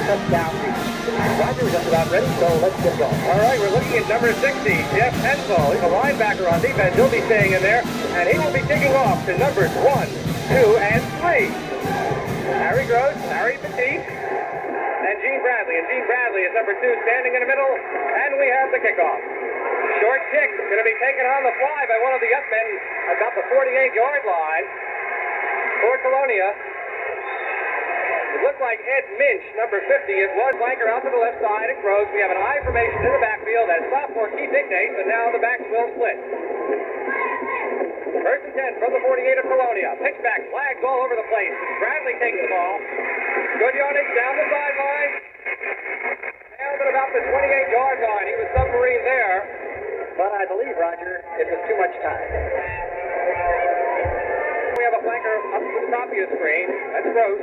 touchdown lead. Roger, we're just about ready, so let's get going. All right, we're looking at number 60, Jeff Hensel. He's a linebacker on defense. He'll be staying in there, and he will be kicking off to numbers 1, 2, and 3. Harry Gross, Harry Petit, and Gene Bradley. And Gene Bradley is number 2, standing in the middle, and we have the kickoff. Short kick going to be taken on the fly by one of the up men about the 48-yard line for Colonia. It looked like Ed Minch, number 50. It was flanker out to the left side and Gross. We have an I formation in the backfield as sophomore Keith Ignatius, and now the backs will split. First and 10 from the 48 of Colonia. Pitch back, flags all over the place. Bradley takes the ball. Good yardage down the sideline. Down at about the 28-yard line. He was submarine there. But I believe, Roger, it was too much time. We have a flanker up to the top of your screen. That's Gross.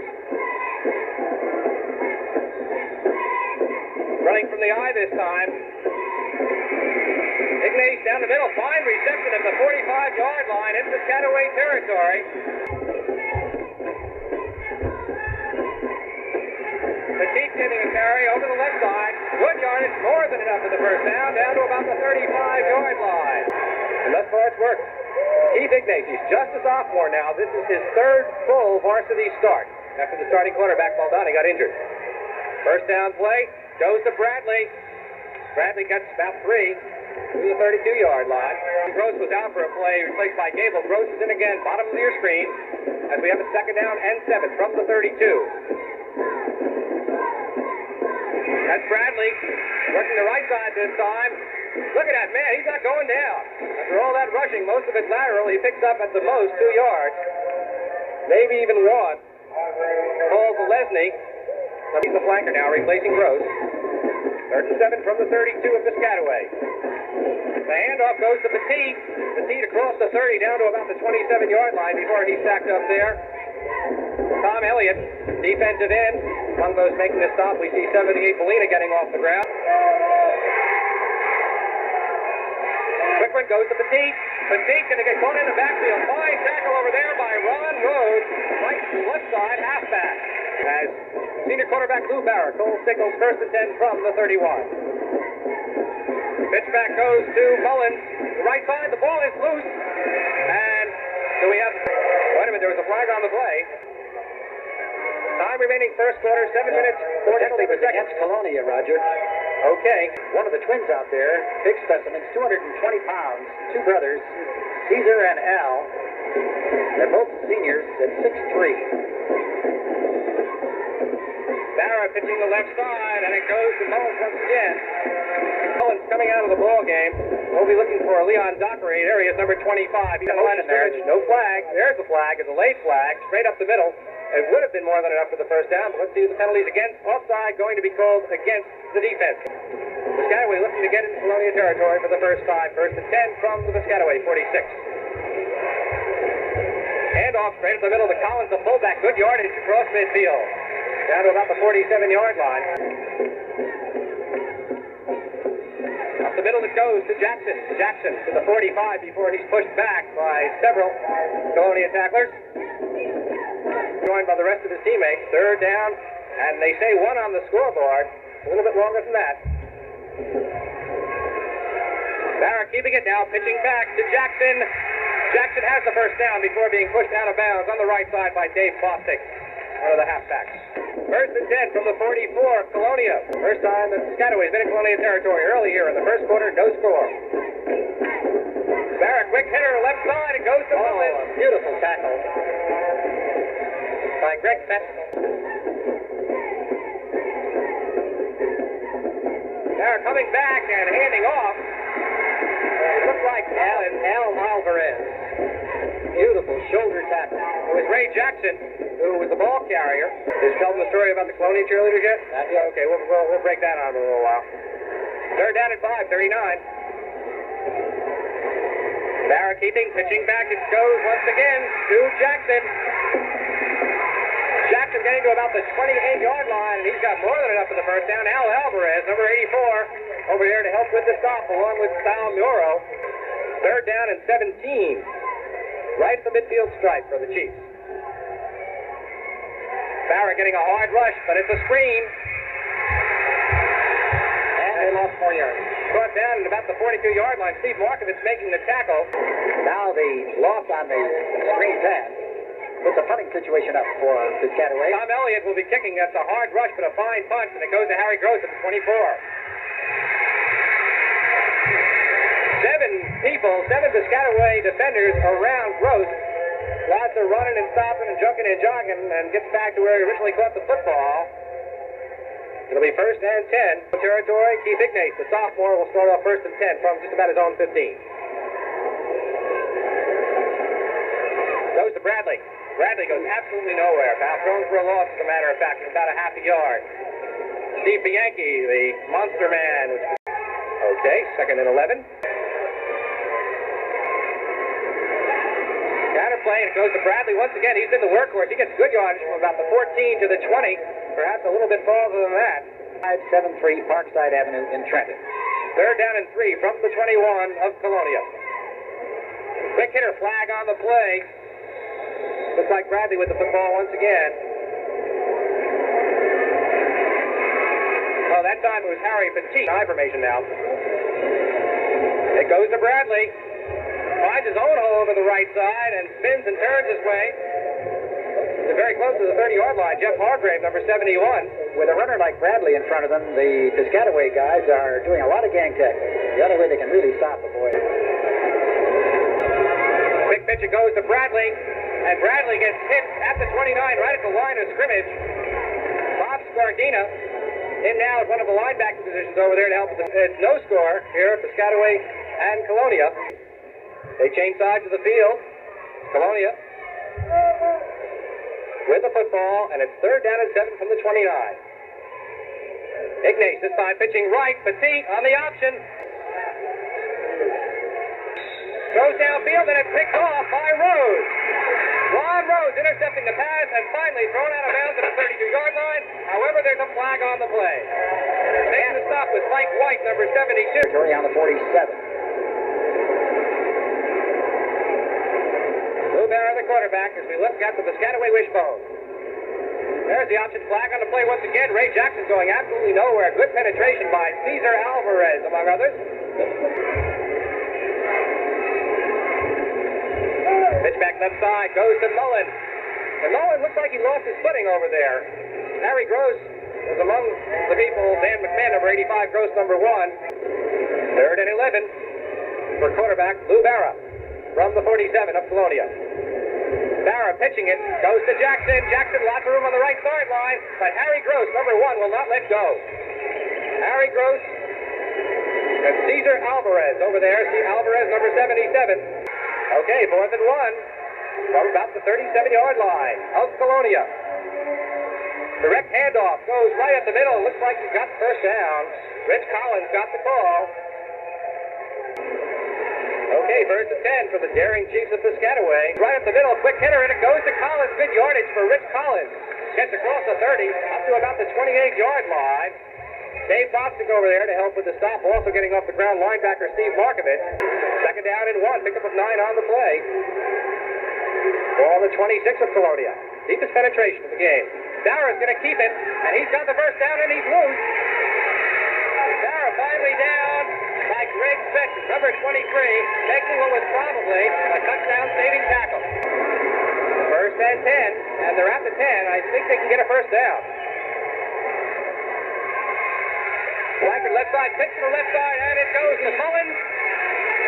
Running from the eye this time. Ignatius down the middle. Fine reception at the 45-yard line in Piscataway territory. Petit getting a carry over the left side. Good yardage, more than enough for the first down to about the 35-yard line. And thus far it's worked. Keith Ignatius, just a sophomore now. This is his third full varsity start after the starting quarterback, Baldani, got injured. First down play goes to Bradley. Bradley gets about 3 to the 32-yard line. Gross was out for a play, replaced by Gable. Gross is in again, bottom of your screen, as we have a second down and 7 from the 32. That's Bradley, working the right side this time. Look at that, man, he's not going down. After all that rushing, most of it lateral, he picks up at the most 2 yards. Maybe even 1. Calls Lesney. He's the flanker now, replacing Gross. Third and 7 from the 32 of Piscataway. The handoff goes to Petit. Petit across the 30 down to about the 27-yard line before he's sacked up there. Tom Elliott, defensive end. Among those making the stop, we see 78 Molina getting off the ground. Quick one goes to Petit. Petit going to get caught in the backfield. Fine tackle over there by Ron Rhodes. Right to the left side, halfback. As senior quarterback Lou Barrett, Cole signals first and 10 from the 31. Pitch back goes to Mullins. The right side, the ball is loose. And so we have, wait a minute, there was a flag on the play. Time remaining first quarter, 7 minutes, 40 seconds. Against Colonia, Roger. Okay. One of the twins out there, big specimens, 220 pounds, 2 brothers, Caesar and Al. They're both seniors at 6'3". Barra pitching the left side, and it goes to Mullins once again. Mullins coming out of the ball game. We'll be looking for Leon Dockery. There he is, number 25. He's got a line of scrimmage. No flag. There's the flag. It's a late flag, straight up the middle. It would have been more than enough for the first down, but let's see the penalties against. Offside going to be called against the defense. Piscataway looking to get into Colonia territory for the first time. First and 10 from the Piscataway 46. Handoff straight up the middle to Collins, the fullback. Good yardage across midfield. Down to about the 47-yard line. Up the middle it goes to Jackson. Jackson to the 45 before he's pushed back by several Colonia tacklers. Joined by the rest of his teammates. Third down, and they say 1 on the scoreboard. A little bit longer than that. Barra keeping it now, pitching back to Jackson. Jackson has the first down before being pushed out of bounds on the right side by Dave Bostic, one of the halfbacks. First and 10 from the 44 of Colonia. First time that Piscataway has been in Colonia territory early here in the first quarter, no score. Barra, quick hitter, left side, it goes to Mullins. A beautiful tackle by Greg Fetzel. Barra coming back and handing off. It looks like Al Alvarez. Beautiful shoulder tackle. It was Ray Jackson, who was the ball carrier. Is telling the story about the Colonia cheerleaders yet? Yeah. Okay, we'll break that on in a little while. Third down at 5, 39. Barra keeping, pitching back. It goes once again to Jackson. Jackson getting to about the 28-yard line, and he's got more than enough for the first down. Al Alvarez, number 84, over here to help with the stop, along with Sal Muro. Third down and 17. Right at the midfield stripe for the Chiefs. Barra getting a hard rush, but it's a screen. sophomore year. Brought down at about the 42-yard line. Steve Markovitz making the tackle. Now the loss on the screen pass puts a punting situation up for Piscataway. Tom Elliott will be kicking. That's a hard rush, but a fine punch, and it goes to Harry Gross at the 24. Seven Piscataway defenders around Gross. Lots of running and stopping and jumping and jogging, and gets back to where he originally caught the football. It'll be first and 10. Territory, Keith Ignace, the sophomore, will start off first and 10 from just about his own 15. Goes to Bradley. Bradley goes absolutely nowhere. About thrown for a loss, as a matter of fact, about a half a yard. Steve Bianchi, the monster man. Okay, second and 11. Counterplay, and it goes to Bradley once again. He's been the workhorse. He gets good yardage from about the 14 to the 20, perhaps a little bit farther than that. 573 Parkside Avenue in Trenton. Third down and 3 from the 21 of Colonia. Quick hitter flag on the play. Looks like Bradley with the football once again. Oh, that time it was Harry Petit. Eye formation now. It goes to Bradley. Finds his own hole over the right side and spins and turns his way. They're very close to the 30-yard line. Jeff Hargrave, number 71. With a runner like Bradley in front of them, the Piscataway guys are doing a lot of gang tackling. The other way they can really stop the boy. Quick pitch, it goes to Bradley. And Bradley gets hit at the 29, right at the line of scrimmage. Bob Scardina in now at one of the linebacking positions over there to help with the no score here at Piscataway and Colonia. They change sides of the field. Colonia with the football, and it's third down and 7 from the 29. Ignace this time pitching right. Petit on the option. Goes downfield, and it's picked off by Rose. Ron Rose intercepting the pass and finally thrown out of bounds at the 32-yard line. However, there's a flag on the play. Making the stop was Mike White, number 72. Tony on the 47. Lou Barra, the quarterback, as we look at the Piscataway wishbone. There's the option flag on the play once again. Ray Jackson going absolutely nowhere. Good penetration by Cesar Alvarez, among others. Pitch back left side, goes to Mullen. And Mullen looks like he lost his footing over there. Harry Gross was among the people. Dan McMahon, number 85, Gross, number 1. Third and 11 for quarterback Lou Barra from the 47 of Colonia. Barra pitching it, goes to Jackson. Jackson, lots of room on the right sideline, but Harry Gross, number 1, will not let go. Harry Gross and Cesar Alvarez over there. See Alvarez, number 77. Okay, fourth and 1 from about the 37-yard line of Colonia. Direct handoff goes right up the middle. Looks like he got first down. Rich Collins got the call. Okay, first and 10 for the daring Chiefs of Piscataway. Right up the middle, quick hitter, and it goes to Collins. Good yardage for Rich Collins. Gets across the 30, up to about the 28-yard line. Dave Bostic over there to help with the stop. Also getting off the ground, linebacker Steve Markovitz. Second down and 1, pickup of 9 on the play. Ball the 26 of Colonia. Deepest penetration of the game. Barra's going to keep it, and he's got the first down, and he's loose. Barra finally down by Greg Fenton, number 23, making what was probably a touchdown-saving tackle. First and 10, and they're at the 10. I think they can get a first down. Blackford left side, pitch to the left side, and it goes to Mullins.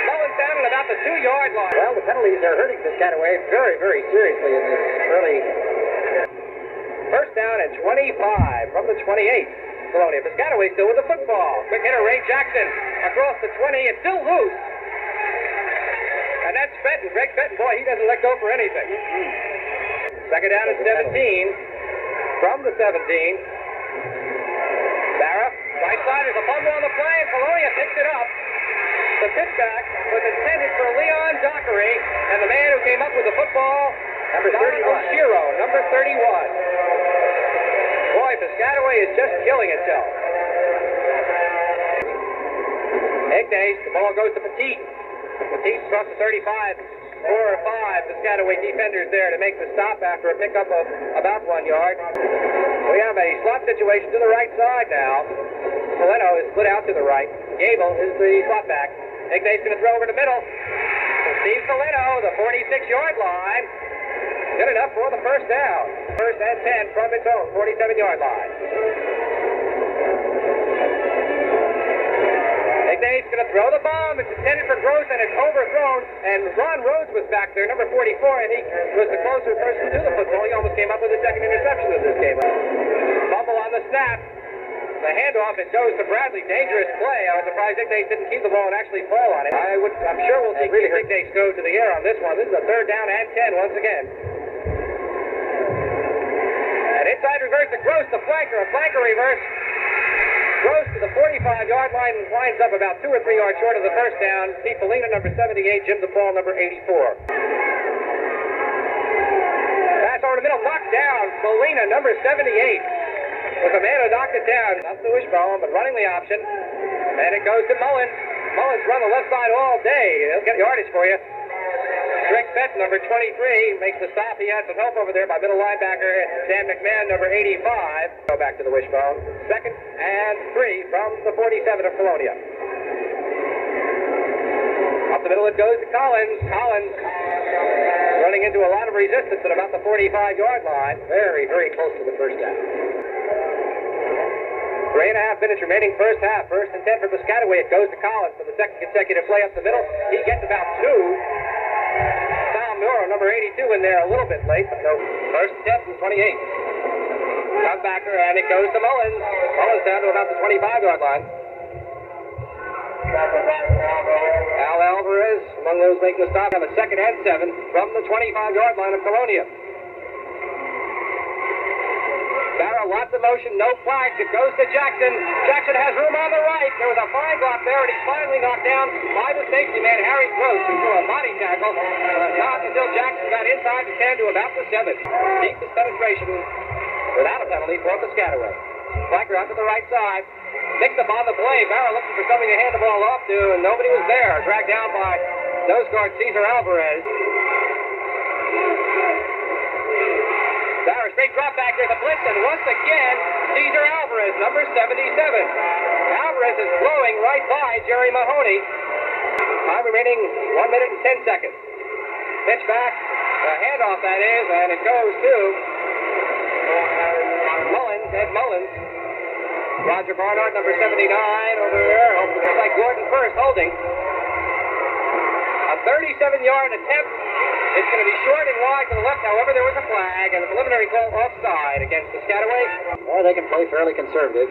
Mullins down at about the 2-yard line. Well, the penalties are hurting Piscataway very, very seriously in this early. First down and 25 from the 28. Colonia. Piscataway still with the football. Quick hitter, Ray Jackson across the 20. It's still loose. And that's Fenton. Greg Fenton, boy, he doesn't let go for anything. Second down and 17 from the 17. Barra, right side, there's a fumble on the play, and Colonia picks it up. The pitchback was intended for Leon Dockery, and the man who came up with the football, Number 31. Oshiro, number 31. Boy, Piscataway is just killing itself. Ignace, the ball goes to Petit. Petit across the 35. 4 or 5 Piscataway defenders there to make the stop after a pickup of about 1 yard. We have a slot situation to the right side now. Soleno is split out to the right. Gable is the slot back. Ignace going to throw over the middle. Steve Soleno, the 46-yard line. Good enough for the first down. First and 10 from its own 47-yard line. Ignace going to throw the bomb. It's intended for Gross, and it's overthrown. And Ron Rhodes was back there, number 44, and he was the closer person to the football. He almost came up with the second interception of this game. Fumble on the snap. The handoff, it goes to Bradley. Dangerous play. I was surprised Ignace didn't keep the ball and actually fall on it. I'm sure we'll see Ignace go to the air on this one. This is a third down and 10 once again. And inside reverse to Gross, the flanker. A flanker reverse. Gross to the 45-yard line, winds up about 2 or 3 yards short of the first down. Steve Polina, number 78, Jim DePaul, number 84. Pass over the middle, knocked down. Polina, number 78. With a man who knocked it down. Not the wishbone, but running the option. And it goes to Mullins. Mullins run the left side all day. He'll get yardage for you. Greg Benton, number 23, makes the stop. He had some help over there by middle linebacker Dan McMahon, number 85. Go back to the wishbone. Second and 3 from the 47 of Colonia. Up the middle it goes to Collins. Collins running into a lot of resistance at about the 45-yard line. Very, very close to the first down. 3.5 minutes remaining first half. First and 10 for Piscataway. It goes to Collins for the second consecutive play up the middle. He gets about 2. Sal Muro, number 82, in there a little bit late, but no. First and 10 from 28. Cutbacker, and it goes to Mullins. Mullins down to about the 25-yard line. Al Alvarez, among those making the stop, have a second and 7 from the 25-yard line of Colonia. Barrow, lots of motion, no flags. It goes to Jackson. Jackson has room on the right. There was a fine block there, and he's finally knocked down by the safety man, Harry Gross, who threw a body tackle. Not until Jackson got inside the 10 to about the 7. Deepest penetration without a penalty for Piscataway. Flanker out to the right side. Mixed up on the play. Barrow looking for something to hand the ball off to, and nobody was there. Dragged down by nose guard Cesar Alvarez. Barrow straight drop back. There's a blitz, and once again, Cesar Alvarez, number 77. Alvarez is blowing right by Jerry Mahoney. Time remaining 1 minute and 10 seconds. Pitch back, the handoff that is, and it goes to Mullins, Ed Mullins. Roger Barnard, number 79, over there. Looks like Gordon first holding. A 37-yard attempt. It's going to be short and wide to the left. However, there was a flag and a preliminary call offside against Piscataway. Or they can play fairly conservative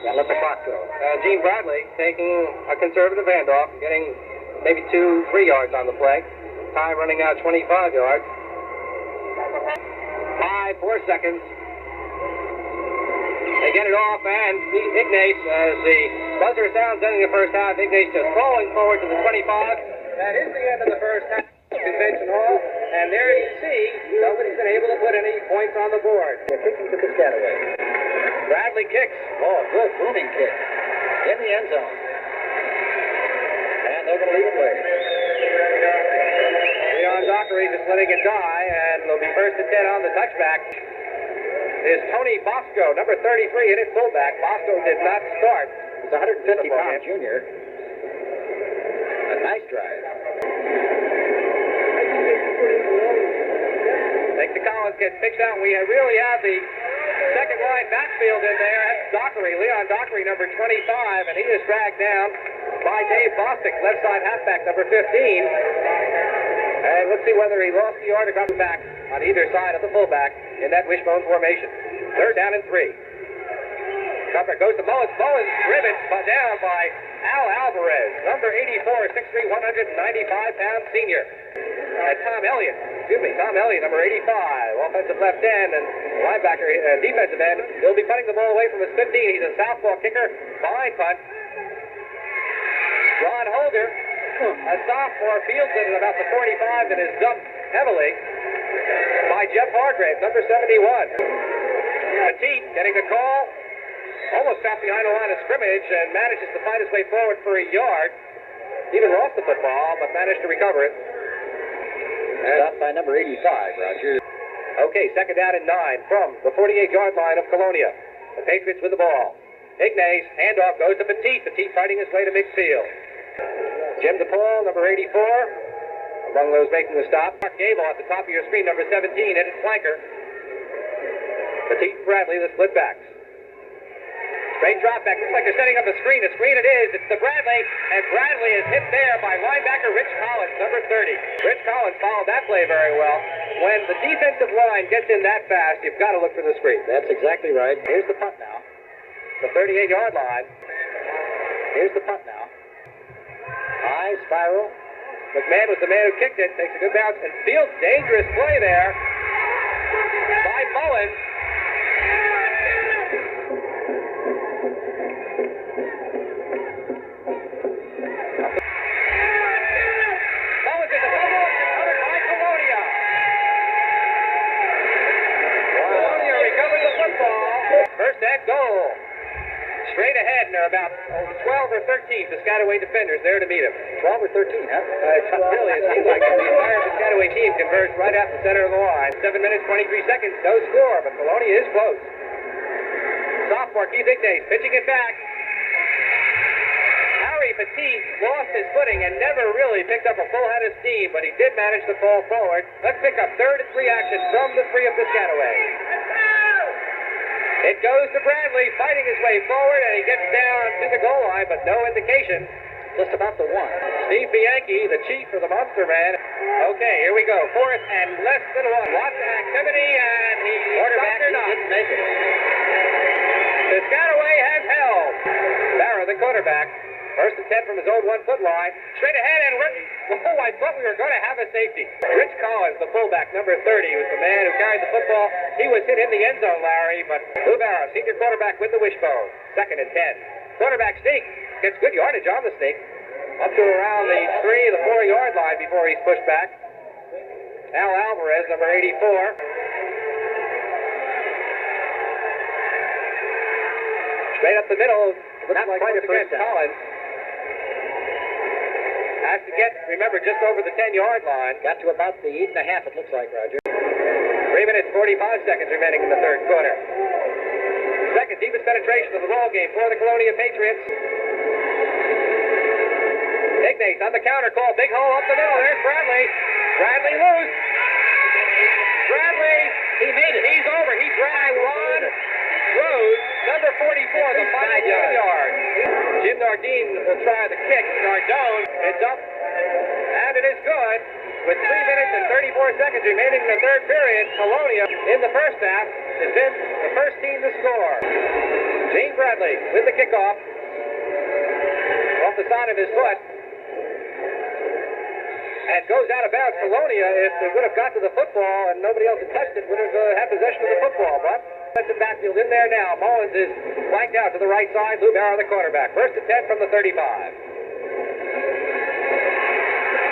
and let the clock go. Gene Bradley taking a conservative handoff, getting maybe 2-3 yards on the play. Time running out 25 yards. 4 seconds. They get it off, and Ignace, as the buzzer sounds ending the first half, Ignace just falling forward to the 25. That is the end of the first half. Convention Hall, and there you see, nobody's been able to put any points on the board. They're kicking to Piscataway. Bradley kicks. Oh, good booming kick. In the end zone. And they're going to leave it away. Leon Dockery just letting it die, and it'll be first and 10 on the touchback. Is Tony Bosco, number 33, hit it fullback. Bosco did not start. He's a 150-pound junior. A nice drive. Take the Collins gets fixed out. We really have the second line backfield in there. That's Dockery, Leon Dockery, number 25, and he is dragged down by Dave Bostic, left side halfback, number 15. And let's see whether he lost the yard or got back on either side of the fullback in that wishbone formation. Third down and 3. Cover goes to Mullins. Mullins driven down by Al Alvarez, number 84, 6'3", 195-pound senior. And Tom Elliott, number 85, offensive left end and linebacker, defensive end. He'll be punting the ball away from his 15. He's a southpaw kicker, behind punt. Ron Holder, a sophomore, fields it at about the 45 and is dumped heavily by Jeff Hargrave, number 71. Petit getting the call, almost stopped behind the line of scrimmage and manages to find his way forward for a yard. Even lost the football, but managed to recover it. Stopped by number 85, Roger. Okay, second down and 9 from the 48-yard line of Colonia. The Patriots with the ball. Ignace, handoff goes to Petit. Petit fighting his way to midfield. Jim DePaul, number 84, among those making the stop. Mark Gable at the top of your screen, number 17, headed flanker. Petit and Bradley, the split backs. Straight drop back. Looks like they're setting up a screen. A screen it is. It's to Bradley, and Bradley is hit there by linebacker Rich Collins, number 30. Rich Collins followed that play very well. When the defensive line gets in that fast, you've got to look for the screen. That's exactly right. Here's the punt now. The 38-yard line. Here's the punt now. High spiral. McMahon was the man who kicked it. Takes a good bounce and fields dangerous play there by Mullins. Mullins is a fumble. It's recovered by Colonia. Colonia recovers the football. First and goal. Straight ahead, and there are about 12 or 13 Piscataway defenders there to meet him. 12 or 13, huh? Really, it seems like the entire Piscataway team converged right out the center of the line. 7 minutes, 23 seconds, no score, but Colonia is close. Sophomore Keith Ignace pitching it back. Harry Petit lost his footing and never really picked up a full head of steam, but he did manage to fall forward. Let's pick up 3rd and 3 action from the 3 of Piscataway. It goes to Bradley, fighting his way forward, and he gets down to the goal line, but no indication. Just about the one. Steve Bianchi, the chief of the Monster Man. Okay, here we go. 4th and less than 1. Lots of activity, and he Quarterback, stopped or not. didn't make it. Piscataway has held. Barra, the quarterback. 1st and 10 from his own 1-foot line. Straight ahead, and I thought we were going to have a safety. Rich Collins, the fullback, number 30, was the man who carried the football. He was hit in the end zone, Larry, but Lou Barra, senior quarterback, with the wishbone. 2nd and 10. Quarterback sneak. Gets good yardage on the sneak. Up to around the 3, the 4-yard line before he's pushed back. Al Alvarez, number 84. Straight up the middle. Not Looks like quite a once first again, down. Collins has to get, remember, just over the 10-yard line. Got to about the 8.5, it looks like, Roger. 3 minutes, 45 seconds remaining in the 3rd quarter. Second deepest penetration of the ball game for the Colonia Patriots. Ignace on the counter call. Big hole up the middle. There's Bradley. Bradley loose. Bradley. He made it. He's over. He drive one. Rose, number 44, the final 7 yards. Jim Nardine will try the kick. Nardone, it's up, and it is good. With 3 minutes and 34 seconds remaining in the 3rd period, Colonia in the first half has been the first team to score. Gene Bradley with the kickoff off the side of his foot. And goes out of bounds. Colonia, if they would have got to the football and nobody else had touched it, would have had possession of the football, but defensive backfield in there now. Mullins is flanked out to the right side. Lou Barra, the quarterback. 1st and 10 from the 35.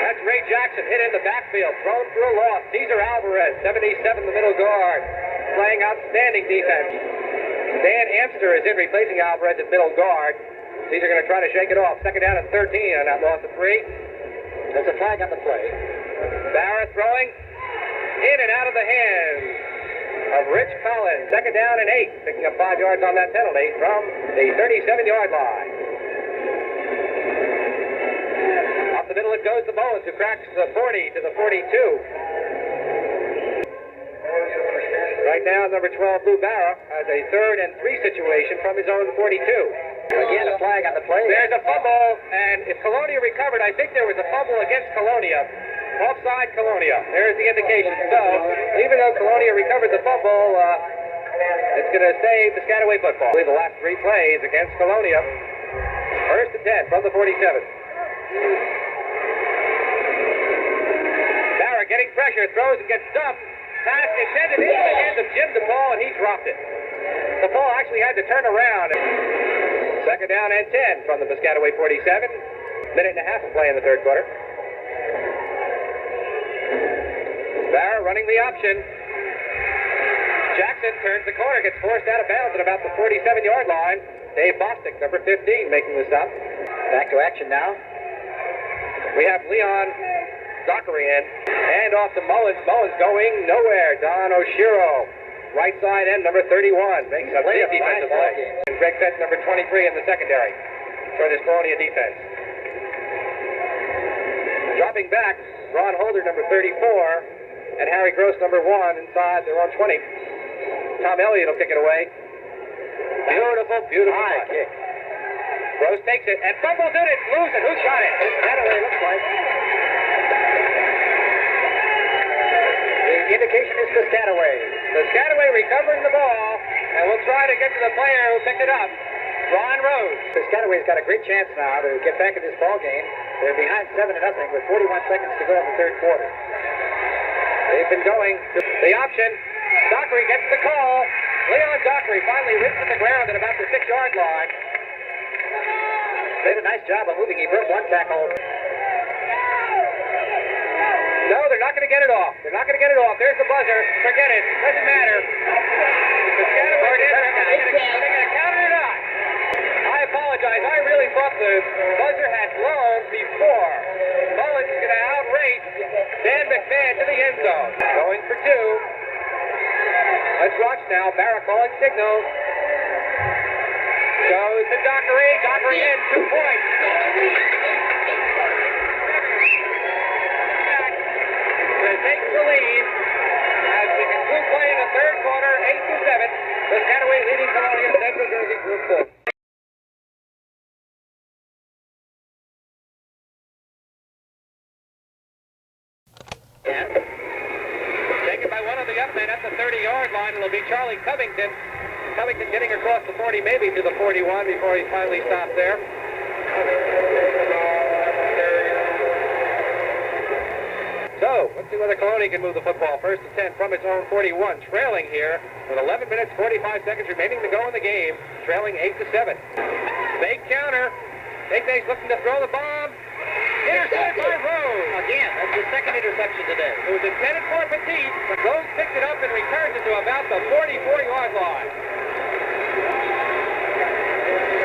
That's Ray Jackson hit in the backfield. Thrown for a loss. Cesar Alvarez, 77, the middle guard. Playing outstanding defense. Dan Amster is in replacing Alvarez at middle guard. Cesar going to try to shake it off. 2nd down and 13 on that loss of 3. There's a flag on the play. Barra throwing in and out of the hands of Rich Collins. 2nd down and 8, picking up 5 yards on that penalty from the 37-yard line. Up the middle it goes to Mullins, who cracks the 40 to the 42. Right now, number 12, Lou Barra, has a 3rd and 3 situation from his own 42. Again, a flag on the play. There's a fumble, and if Colonia recovered, I think there was a fumble against Colonia. Offside Colonia. There's the indication. So, even though Colonia recovered the fumble, it's going to stay Piscataway football. I believe the last 3 plays against Colonia. 1st and 10 from the 47. Barra getting pressure, throws and gets stumped. Pass intended into the hands of Jim DePaul, and he dropped it. DePaul actually had to turn around. 2nd down and 10 from the Piscataway 47. Minute and a half of play in the 3rd quarter. Barra running the option. Jackson turns the corner, gets forced out of bounds at about the 47-yard line. Dave Bostic, number 15, making the stop. Back to action now. We have Leon Zachary in. Hand off to Mullins. Mullins going nowhere. Don Oshiro, right side end, number 31, makes a big defensive play. Greg Fett, number 23 in the secondary for this Colonia defense. Dropping back, Ron Holder, number 34, and Harry Gross, number 1, inside their own 20. Tom Elliott will kick it away. Beautiful, beautiful High kick. Gross takes it and fumbles it. It's loose, and who shot it? Piscataway looks like. The indication is Piscataway. Piscataway recovering the ball, and we'll try to get to the player who picked it up, Ron Rhodes. Piscataway's got a great chance now to get back in this ball game. They're behind 7-0 with 41 seconds to go in the third quarter. They've been going to the option. Dockery gets the call. Leon Dockery finally rips at the ground at about the 6-yard line. Did a nice job of moving. He broke one tackle. No, they're not going to get it off. They're not going to get it off. There's the buzzer. Forget it. Doesn't matter. Piscataway did. Are they going to count it or not? I apologize. I really thought the buzzer had blown before. Mullins is going to outrace Dan McMahon to the end zone. Going for 2. Let's watch now. Barra calling signals. Goes to Dockery. Dockery in. 2 points. Takes the lead as we conclude play in the third quarter, 8-7. Piscataway leading Colonia, Central Jersey Group 4. Taken by one of the up men at the 30-yard line. It'll be Charlie Covington. Covington getting across the 40, maybe to the 41 before he finally stops there. So, let's see whether Colonia can move the football. First and 10 from its own 41. Trailing here with 11 minutes, 45 seconds remaining to go in the game. Trailing 8-7. Fake counter. Ignace looking to throw the bomb. Intercepted by Rose. Again, that's the second interception today. It was intended for Petit, but Rose picked it up and returns it to about the 44-yard line.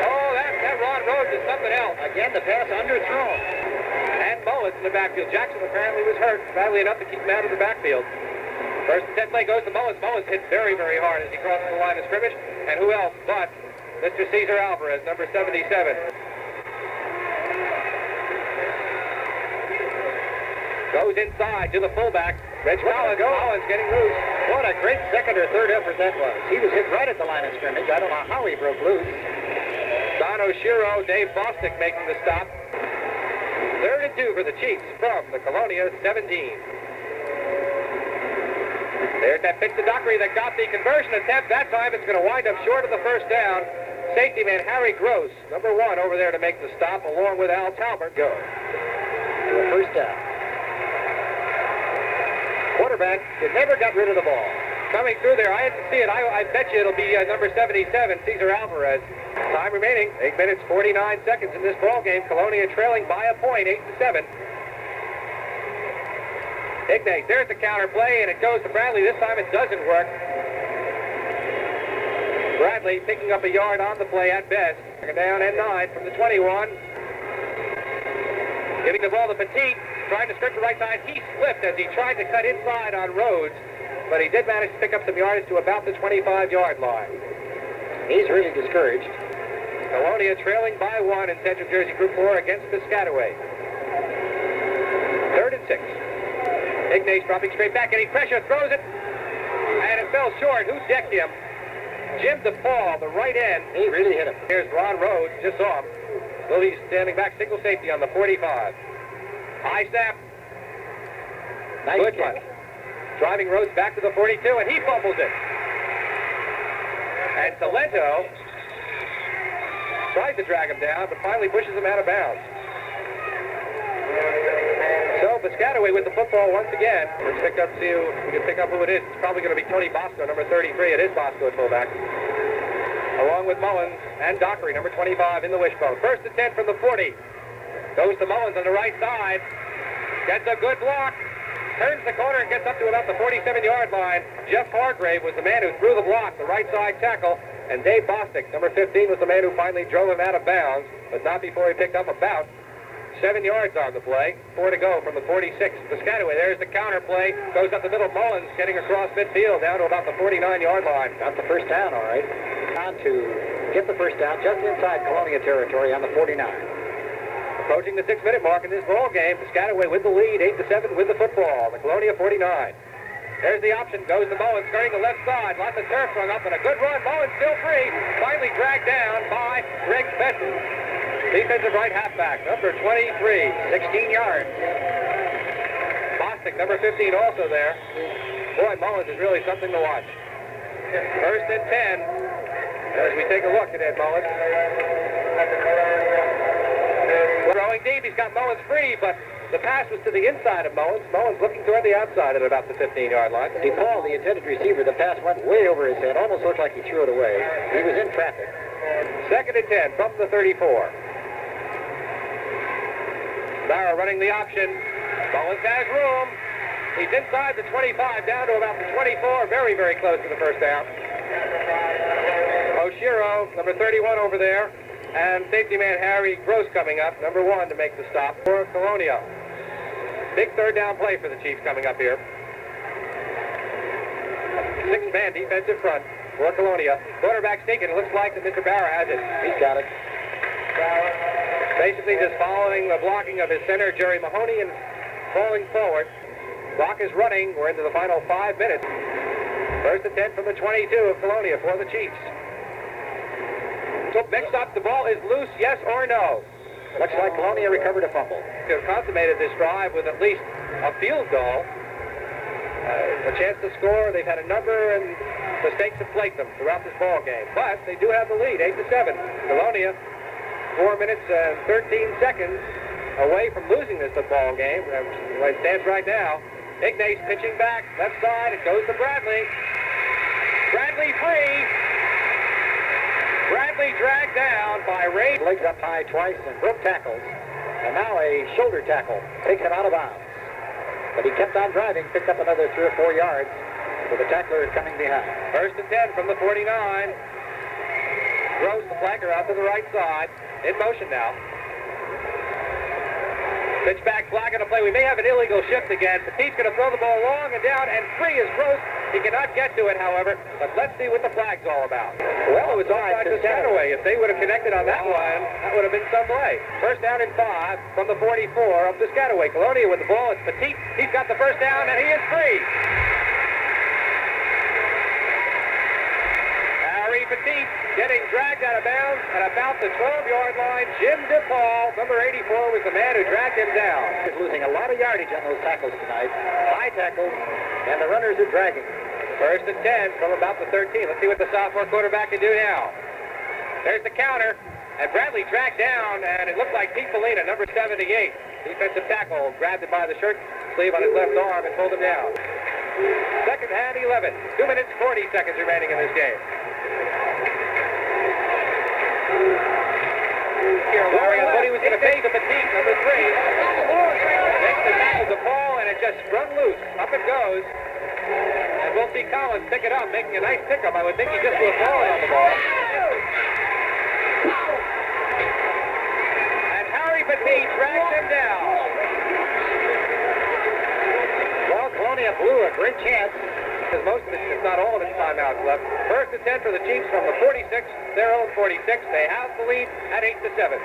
Oh, that Ron Rhodes is something else. Again, the pass underthrown. And Mullins in the backfield. Jackson apparently was hurt badly enough to keep him out of the backfield. First and 10 play goes to Mullins. Mullins hit very, very hard as he crosses the line of scrimmage. And who else but Mr. Cesar Alvarez, number 77. Goes inside to the fullback. Rich Collins. Collins getting loose. What a great second or third effort that was. He was hit right at the line of scrimmage. I don't know how he broke loose. Don Oshiro, Dave Bostic making the stop. 3rd and 2 for the Chiefs from the Colonia 17. There's that pitch to Dockery that got the conversion attempt. That time it's going to wind up short of the first down. Safety man Harry Gross, number 1, over there to make the stop, along with Al Talbert. Go. To a first down. Quarterback never got rid of the ball. Coming through there, I had to see it. I bet you it'll be number 77, Cesar Alvarez. Time remaining, 8 minutes, 49 seconds in this ball game. Colonia trailing by a point, 8-7. Ignace, there's the counter play, and it goes to Bradley. This time it doesn't work. Bradley picking up a yard on the play at best. Second down and 9 from the 21. Giving the ball to Petit, trying to stretch the right side. He slipped as he tried to cut inside on Rhodes, but he did manage to pick up some yardage to about the 25-yard line. He's really discouraged. Colonia trailing by 1 in Central Jersey Group 4 against Piscataway. 3rd and 6. Ignace dropping straight back, getting pressure, throws it, and it fell short. Who decked him? Jim DePaul, the right end. He really hit him. Here's Ron Rhodes, just off. Willie's standing back, single safety on the 45. High snap. Nice Good kick. punt. Driving Rhodes back to the 42, and he fumbles it. And Talento tries to drag him down, but finally pushes him out of bounds. So Piscataway with the football once again. Let's pick up, see who we can pick up who it is. It's probably going to be Tony Bosco, number 33. It is Bosco at fullback. Along with Mullins and Dockery, number 25 in the wishbone. First and 10 from the 40. Goes to Mullins on the right side. Gets a good block. Turns the corner and gets up to about the 47-yard line. Jeff Hargrave was the man who threw the block, the right side tackle. And Dave Bostic, number 15, was the man who finally drove him out of bounds, but not before he picked up about 7 yards on the play. 4 to go from the 46. Piscataway, there's the counter play. Goes up the middle. Mullins getting across midfield down to about the 49-yard line. Got the first down, all right. On to get the first down just inside Colonia territory on the 49. Approaching the 6-minute mark in this ball game, Piscataway with the lead, 8-7 with the football. The Colonia 49. There's the option, goes to Mullins, skirting the left side. Lots of turf rung up and a good run. Mullins still free. Finally dragged down by Greg Benton. Defensive right halfback, number 23, 16 yards. Bostic, number 15, also there. Boy, Mullins is really something to watch. First and 10, as we take a look at Ed Mullins. Throwing deep, he's got Mullins free, but the pass was to the inside of Mullins. Mullins looking toward the outside at about the 15-yard line. DePaul, the intended receiver, the pass went way over his head, almost looked like he threw it away. He was in traffic. Second and 10 from the 34. Barra running the option. Mullins has room. He's inside the 25, down to about the 24, very, very close to the first down. Oshiro, number 31 over there, and safety man Harry Gross coming up, number 1 to make the stop for Colonia. Big third down play for the Chiefs coming up here. 6-man defensive front for Colonia. Quarterback sneaking, it looks like that Mr. Barra has it. He's got it. Basically just following the blocking of his center, Jerry Mahoney, and falling forward. Clock is running. We're into the final 5 minutes. First and 10 from the 22 of Colonia for the Chiefs. So next up, the ball is loose, yes or no? Looks like Colonia recovered a fumble. They have consummated this drive with at least a field goal. A chance to score. They've had a number, and mistakes have plagued them throughout this ball game. But they do have the lead, 8-7. Colonia, 4 minutes and 13 seconds away from losing this football game. It stands right now. Ignace pitching back, left side. It goes to Bradley. Bradley free. Bradley dragged down by Ray. Legs up high twice and broke tackles. And now a shoulder tackle takes him out of bounds. But he kept on driving, picked up another 3 or 4 yards with the tackler coming behind. First and 10 from the 49. Throws the flanker out to the right side. In motion now. Pitch back, flag on a play. We may have an illegal shift again. Petit's going to throw the ball long and down, and free is Gross. He cannot get to it, however. But let's see what the flag's all about. Well, it was offside to Piscataway. If they would have connected on that one, that would have been some play. First down and 5 from the 44 of Piscataway. Colonia with the ball. It's Petit. He's got the first down, and he is free. Petit getting dragged out of bounds at about the 12-yard line. Jim DePaul, number 84, was the man who dragged him down. He's losing a lot of yardage on those tackles tonight. High tackles, and the runners are dragging. First and 10 from about the 13. Let's see what the sophomore quarterback can do now. There's the counter, and Bradley dragged down, and it looked like Pete Polina, number 78, defensive tackle, grabbed him by the shirt sleeve on his left arm and pulled him down. Second and 11. 2 minutes, 40 seconds remaining in this game. Larry on what he was going to face the Petit, number 3. Makes the tackle to Paul, and it just sprung loose. Up it goes. And we'll see Collins pick it up, making a nice pickup. I would think he just threw a ball on the ball. And Harry Petit drags him down. Well, Colonia blew a great chance. Because most of it, if not all of its timeouts left. First and 10 for the Chiefs from the 46, their own 46. They have the lead at 8-7.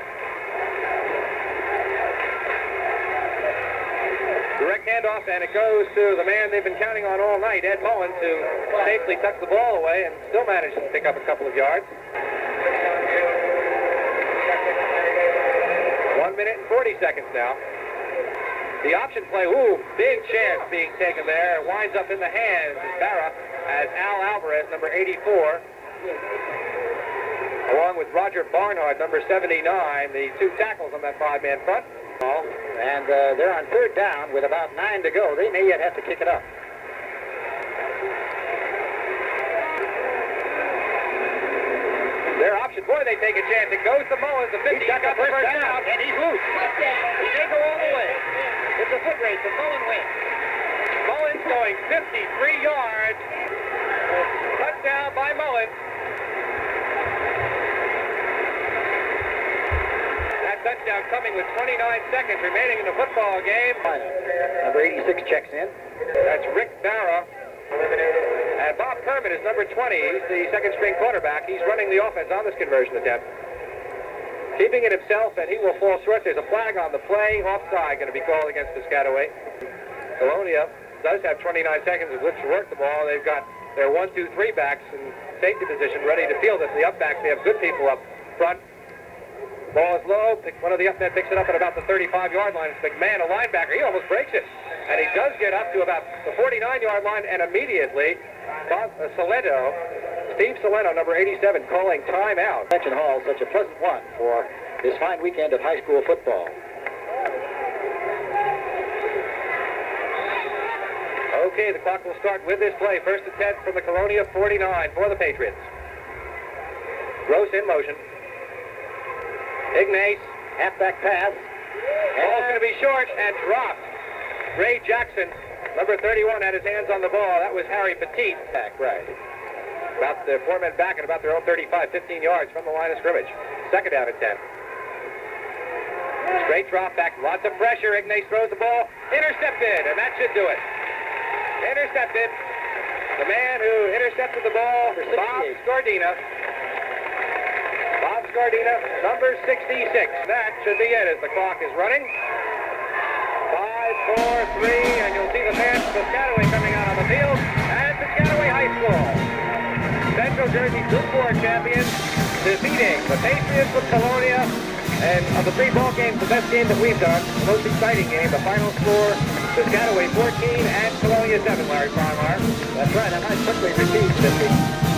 Direct handoff, and it goes to the man they've been counting on all night, Ed Mullins, who safely tucks the ball away and still manages to pick up a couple of yards. 1 minute and 40 seconds now. The option play, big chance being taken there. It winds up in the hands of Barra as Al Alvarez, number 84, along with Roger Barnhart, number 79, the 2 tackles on that 5-man front. And they're on third down with about 9 to go. They may yet have to kick it up. Their option, boy, they take a chance. It goes to Mullins, the 50. He's got the first down, and he's loose. He can't go all the way. It's a foot race, and Mullins wins. Mullins going 53 yards. Touchdown by Mullins. That touchdown coming with 29 seconds remaining in the football game. Number 86 checks in. That's Rick Barra. And Bob Kerman is number 20. He's the second-string quarterback. He's running the offense on this conversion attempt. Keeping it himself, and he will fall short. There's a flag on the play. Offside going to be called against Piscataway. Colonia does have 29 seconds with which to work the ball. They've got their 1, 2, 3 backs in safety position ready to field it. The up backs, they have good people up front. Ball is low. One of the up men picks it up at about the 35-yard line. It's McMahon, a linebacker. He almost breaks it. And he does get up to about the 49-yard line, and immediately, Steve Salento, number 87, calling timeout. Convention Hall, such a pleasant one for this fine weekend of high school football. Okay, the clock will start with this play. First and 10 from the Colonia 49 for the Patriots. Gross in motion. Ignace, Halfback pass. ball's going to be short and dropped. Ray Jackson, number 31, had his hands on the ball. That was Harry Petit. Back, right. About the 4 men back at about their own 35, 15 yards from the line of scrimmage. Second down and 10. Straight drop back, lots of pressure. Ignace throws the ball, intercepted, and that should do it. Intercepted. The man who intercepted the ball, Bob Scardina. Bob Scardina, number 66. That should be it as the clock is running. 5, 4, 3, and you'll see the fans of Piscataway coming out on the field. And Piscataway High School, Central Jersey Football champions, defeating the Patriots of Colonia. And of the 3 ball games, the best game that we've done, the most exciting game, the final score, Piscataway 14 and Colonia 7, Larry Farmar. That's right. I might quickly repeat that